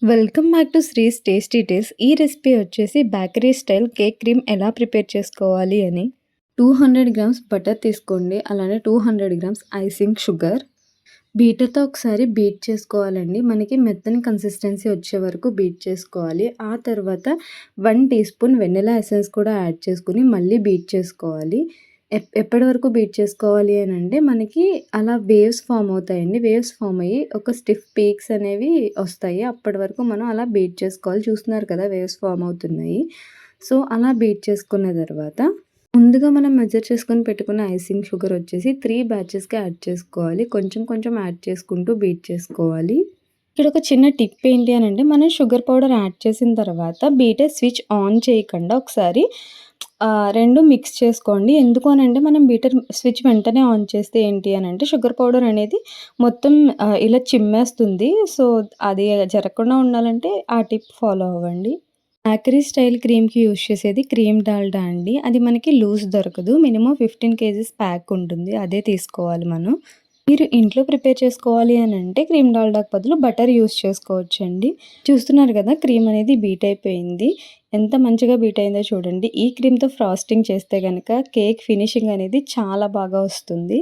Welcome back to శ్రీస్ tasty taste. ఈ recipe వచ్చేసి bakery style cake cream ఎలా prepare చేసుకోవాలి అని. 200 గ్రామ్స్ బటర్ తీసుకోండి. అలానే 200 గ్రామ్స్ ఐసింగ్ షుగర్. బీటర్తో ఒకసారి బీట్ చేసుకోవాలండి. మనకి మెత్తని కన్సిస్టెన్సీ వచ్చే వరకు బీట్ చేసుకోవాలి. ఆ తర్వాత 1 టీ స్పూన్ వెనిలా ఎసెన్స్ కూడా యాడ్ చేసుకుని మళ్ళీ బీట్ చేసుకోవాలి. ఎప్పటి వరకు బీట్ చేసుకోవాలి అని అంటే మనకి అలా వేవ్స్ ఫామ్ అవుతాయండి. వేవ్స్ ఫామ్ అయ్యి ఒక స్టిఫ్ పీక్స్ అనేవి వస్తాయి. అప్పటి వరకు మనం అలా బీట్ చేసుకోవాలి. చూస్తున్నారు కదా వేవ్స్ ఫామ్ అవుతున్నాయి. సో అలా బీట్ చేసుకున్న తర్వాత ముందుగా మనం మెజర్ చేసుకొని పెట్టుకున్న ఐసింగ్ షుగర్ వచ్చేసి 3 బ్యాచెస్కి యాడ్ చేసుకోవాలి. కొంచెం కొంచెం యాడ్ చేసుకుంటూ బీట్ చేసుకోవాలి. ఇక్కడ ఒక చిన్న టిప్ ఏంటి అని అంటే మనం షుగర్ పౌడర్ యాడ్ చేసిన తర్వాత బీటర్ స్విచ్ ఆన్ చేయకుండా ఒకసారి 2 మిక్స్ చేసుకోండి. ఎందుకు అనంటే మనం బీటర్ స్విచ్ వెంటనే ఆన్ చేస్తే ఏంటి అనంటే షుగర్ పౌడర్ అనేది మొత్తం ఇలా చిమ్మేస్తుంది. సో అది జరగకుండా ఉండాలంటే ఆ టిప్ ఫాలో అవ్వండి. బేకరీ స్టైల్ క్రీమ్‌కి యూజ్ చేసేది క్రీమ్ డాల్డా అండి. అది మనకి లూజ్ దొరకదు. మినిమమ్ 15 కేజీస్ ప్యాక్ ఉంటుంది. అదే తీసుకోవాలి మనం. మీరు ఇంట్లో ప్రిపేర్ చేసుకోవాలి అని అంటే క్రీమ్ డాల్డాకి బదులు బటర్ యూస్ చేసుకోవచ్చండి. చూస్తున్నారు కదా క్రీమ్ అనేది బీట్ అయిపోయింది. ఎంత మంచిగా బీట్ అయిందో చూడండి. ఈ క్రీమ్‌తో ఫ్రాస్టింగ్ చేస్తే గనక కేక్ ఫినిషింగ్ అనేది చాలా బాగా వస్తుంది.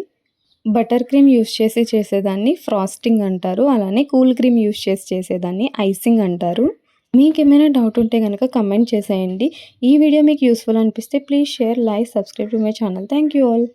బటర్ క్రీమ్ యూస్ చేసి చేసేదాన్ని ఫ్రాస్టింగ్ అంటారు. అలానే కూల్ క్రీమ్ యూస్ చేసి చేసేదాన్ని ఐసింగ్ అంటారు. మీకేమైనా డౌట్ ఉంటే గనక కమెంట్ చేసేయండి. ఈ వీడియో మీకు యూస్‌ఫుల్ అనిపిస్తే please share, like, subscribe to my channel. Thank you all.